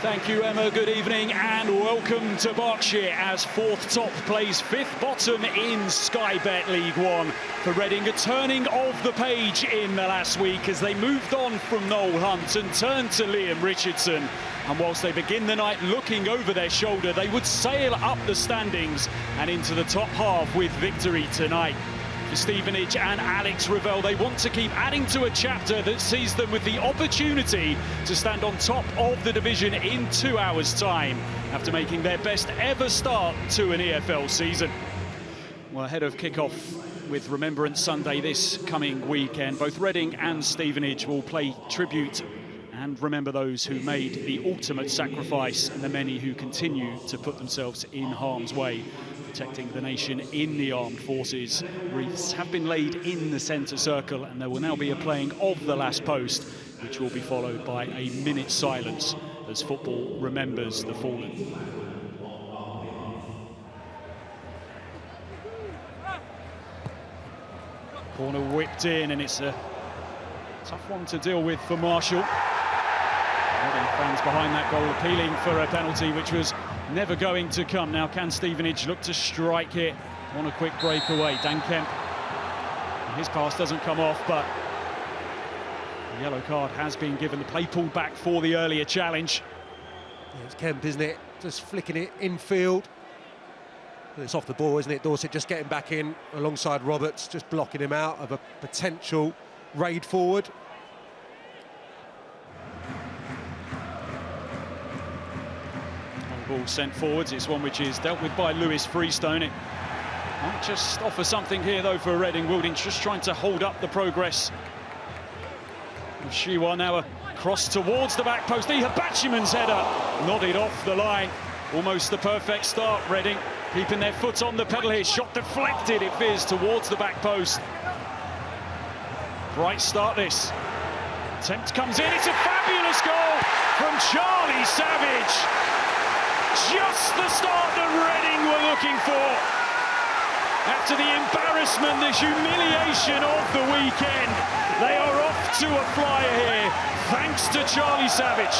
Thank you, Emma. Good evening and welcome to Berkshire as fourth top plays fifth bottom in Sky Bet League One. For Reading, a turning of the page in the last week as they moved on from Noel Hunt and turned to Liam Richardson. And whilst they begin the night looking over their shoulder, they would sail up the standings and into the top half with victory tonight. For Stevenage and Alex Ravel, they want to keep adding to a chapter that sees them with the opportunity to stand on top of the division in 2 hours' time after making their best ever start to an EFL season. Well, ahead of kick-off with Remembrance Sunday this coming weekend, both Reading and Stevenage will pay tribute and remember those who made the ultimate sacrifice and the many who continue to put themselves in harm's way, protecting the nation in the armed forces. Wreaths have been laid in the centre circle and there will now be a playing of the last post, which will be followed by a minute's silence as football remembers the fallen. Corner whipped in and it's a tough one to deal with for Marshall. Reading fans behind that goal appealing for a penalty which was never going to come. Now can Stevenage look to strike here on a quick breakaway? Dan Kemp, his pass doesn't come off, but the yellow card has been given. The play pulled back for the earlier challenge. Yeah, it's Kemp, isn't it? Just flicking it infield. It's off the ball, isn't it? Dorset just getting back in alongside Roberts, just blocking him out of a potential raid forward. Ball sent forwards. It's one which is dealt with by Lewis Freestone. It might just offer something here though for Reading. Wilding just trying to hold up the progress of Shiwa. Now a cross towards the back post. Ihabachiman's header nodded off the line. Almost the perfect start. Reading keeping their foot on the pedal here. Shot deflected, it veers towards the back post. Bright start this. Attempt comes in. It's a fabulous goal from Charlie Savage. Just the start that Reading were looking for. After the embarrassment, the humiliation of the weekend, they are off to a flyer here, thanks to Charlie Savage.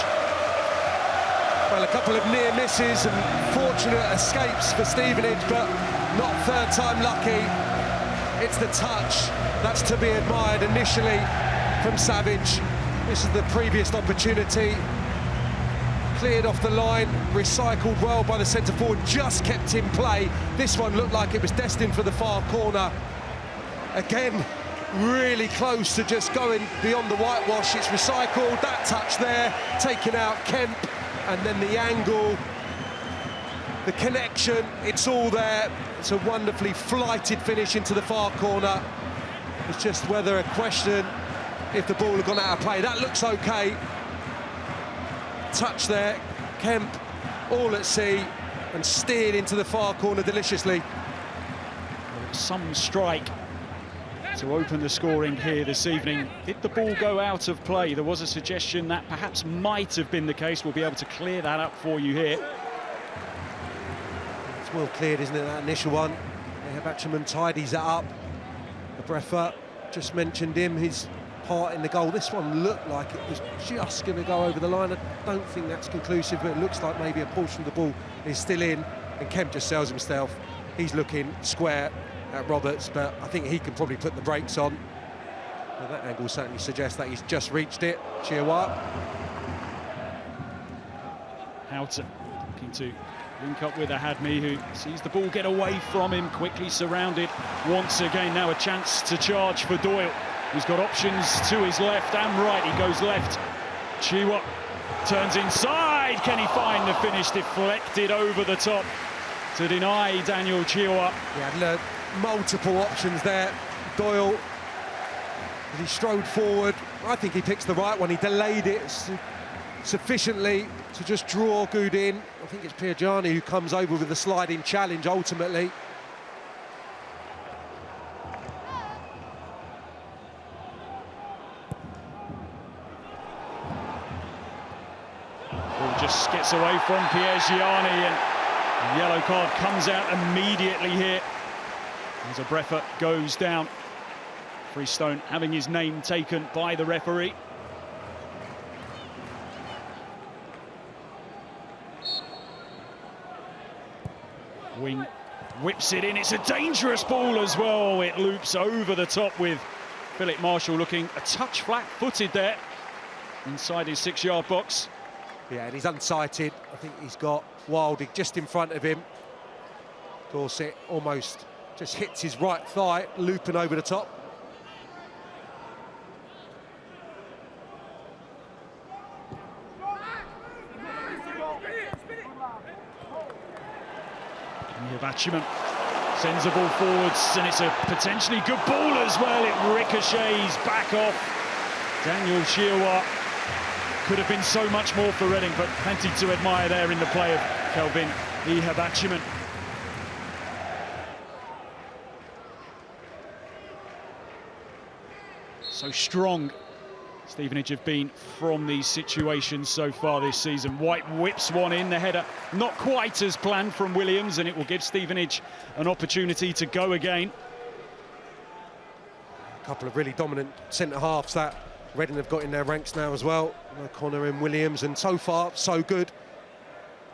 Well, a couple of near misses and fortunate escapes for Stevenage, but not third time lucky. It's the touch that's to be admired initially from Savage. This is the previous opportunity. Cleared off the line, recycled well by the centre forward, just kept in play. This one looked like it was destined for the far corner. Again, really close to just going beyond the whitewash. It's recycled, that touch there, taking out Kemp, and then the angle, the connection, it's all there. It's a wonderfully flighted finish into the far corner. It's just whether a question if the ball had gone out of play. That looks okay. Touch there, Kemp all at sea and steered into the far corner deliciously. Some strike to open the scoring here this evening. Did the ball go out of play? There was a suggestion that perhaps might have been the case. We'll be able to clear that up for you here. It's well cleared, isn't it, that initial one? Ihabachiman tidies it up. The Breffer just mentioned him, his part in the goal. This one looked like it was just going to go over the line. I don't think that's conclusive, but it looks like maybe a portion of the ball is still in, and Kemp just sells himself. He's looking square at Roberts, but I think he can probably put the brakes on. Well, that angle certainly suggests that he's just reached it. Chiawa. Houghton looking to link up with Ahadmi, who sees the ball get away from him, quickly surrounded once again. Now a chance to charge for Doyle. He's got options to his left and right. He goes left. Chiwa turns inside. Can he find the finish? Deflected over the top to deny Daniel Chiwa. He had multiple options there. Doyle, as he strode forward, I think he picks the right one. He delayed it sufficiently to just draw good in. I think it's Piergiani who comes over with the sliding challenge ultimately. Just gets away from Piergiani and the yellow card comes out immediately here as a Breffer goes down. Freestone having his name taken by the referee. Wing whips it in. It's a dangerous ball as well. It loops over the top with Philip Marshall looking a touch flat-footed there inside his 6-yard box. Yeah, and he's unsighted. I think he's got Wilding just in front of him. Dorset almost just hits his right thigh, looping over the top. Batchman sends the ball forwards, and it's a potentially good ball as well. It ricochets back off Daniel Chilwell. Could have been so much more for Reading, but plenty to admire there in the play of Kelvin Batchman. So strong Stevenage have been from these situations so far this season. White whips one in, the header not quite as planned from Williams, and it will give Stevenage an opportunity to go again. A couple of really dominant centre-halves that Reading have got in their ranks now as well. O'Connor and Williams, and so far, so good.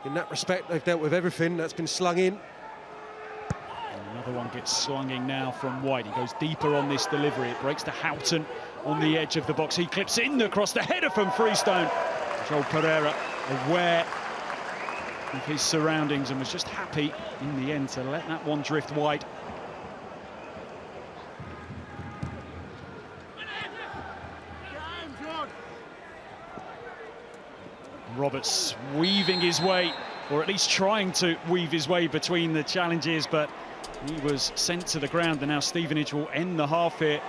In that respect, they've dealt with everything that's been slung in. Another one gets slung in now from White. He goes deeper on this delivery. It breaks to Houghton on the edge of the box. He clips in across the header from Freestone. Joel Pereira aware of his surroundings and was just happy in the end to let that one drift wide. Roberts weaving his way, or at least trying to weave his way between the challenges, but he was sent to the ground, and now Stevenage will end the half here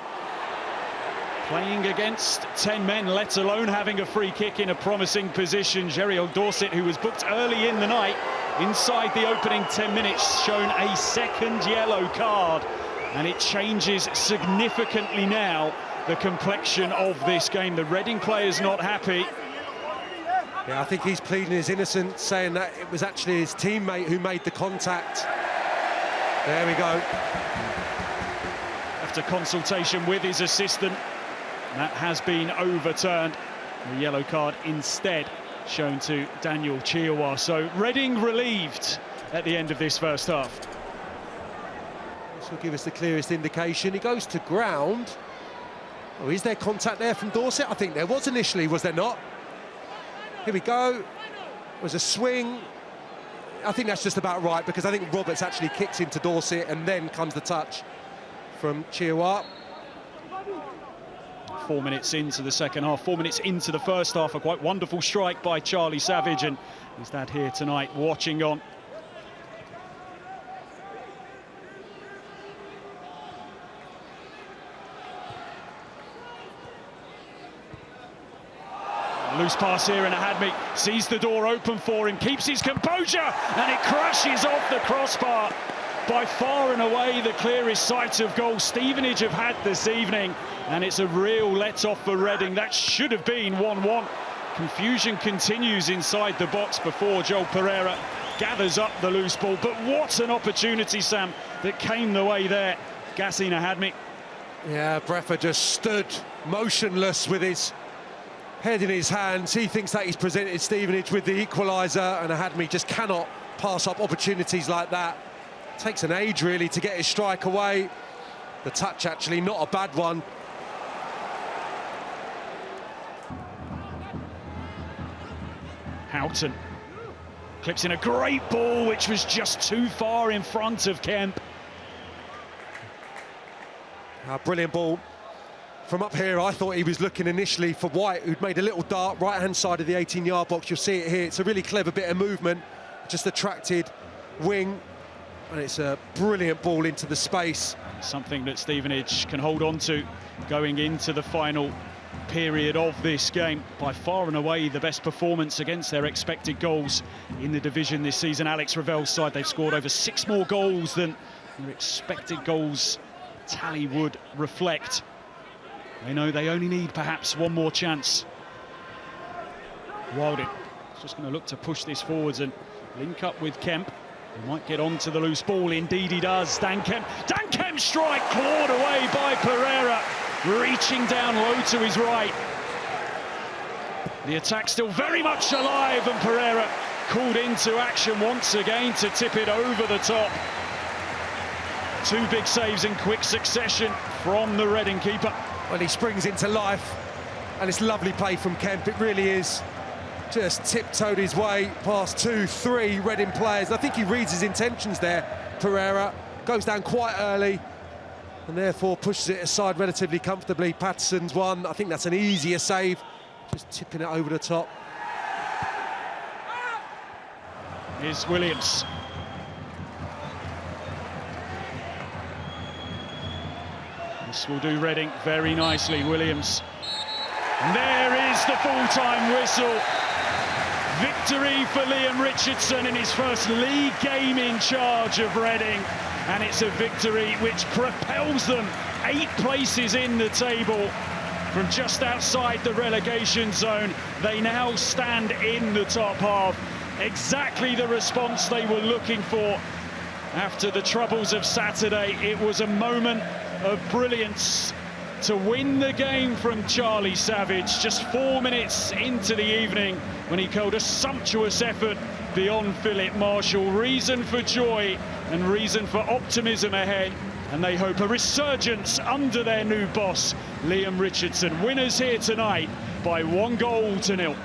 playing against 10 men, let alone having a free kick in a promising position. Jeriel Dorset, who was booked early in the night, inside the opening 10 minutes, shown a second yellow card, and it changes significantly now the complexion of this game. The Reading players not happy. Yeah, I think he's pleading his innocence, saying that it was actually his teammate who made the contact. There we go. After consultation with his assistant, that has been overturned. The yellow card instead shown to Daniel Chilwell. So Reading relieved at the end of this first half. This will give us the clearest indication. He goes to ground. Oh, is there contact there from Dorset? I think there was initially, was there not? Here we go. It was a swing. I think that's just about right, because I think Roberts actually kicks into Dorset and then comes the touch from Chilwell. 4 minutes into the second half, 4 minutes into the first half, a quite wonderful strike by Charlie Savage, and his dad here tonight watching on. Loose pass here, and Ahadmi sees the door open for him, keeps his composure, and it crashes off the crossbar. By far and away the clearest sight of goal Stevenage have had this evening, and it's a real let-off for Reading. That should have been 1-1. Confusion continues inside the box before Joel Pereira gathers up the loose ball. But what an opportunity, Sam, that came the way there. Gassin Ahadmi. Yeah, Breffer just stood motionless with his head in his hands. He thinks that he's presented Stevenage with the equaliser, and Ahadmi just cannot pass up opportunities like that. Takes an age really to get his strike away. The touch actually not a bad one. Houghton clips in a great ball, which was just too far in front of Kemp. A brilliant ball. From up here, I thought he was looking initially for White, who'd made a little dart right-hand side of the 18-yard box. You'll see it here. It's a really clever bit of movement. Just attracted Wing, and it's a brilliant ball into the space. Something that Stevenage can hold on to going into the final period of this game. By far and away the best performance against their expected goals in the division this season. Alex Ravel's side, they've scored over 6 more goals than their expected goals tally would reflect. They know they only need perhaps one more chance. Wilding is just going to look to push this forwards and link up with Kemp. He might get onto the loose ball. Indeed he does. Dan Kemp's strike clawed away by Pereira, reaching down low to his right. The attack still very much alive, and Pereira called into action once again to tip it over the top. Two big saves in quick succession from the Reading keeper. Well, he springs into life, and it's lovely play from Kemp, it really is. Just tiptoed his way past 2-3 Reading players. I think he reads his intentions there, Pereira. Goes down quite early, and therefore pushes it aside relatively comfortably. Patterson's one, I think that's an easier save, just tipping it over the top. Here's Williams. This will do Reading very nicely, Williams. And there is the full-time whistle. Victory for Liam Richardson in his first league game in charge of Reading. And it's a victory which propels them 8 places in the table. From just outside the relegation zone, they now stand in the top half. Exactly the response they were looking for after the troubles of Saturday. It was a moment of brilliance to win the game from Charlie Savage just 4 minutes into the evening when he curled a sumptuous effort beyond Philip Marshall. Reason for joy and reason for optimism ahead, and they hope a resurgence under their new boss, Liam Richardson. Winners here tonight by 1-0.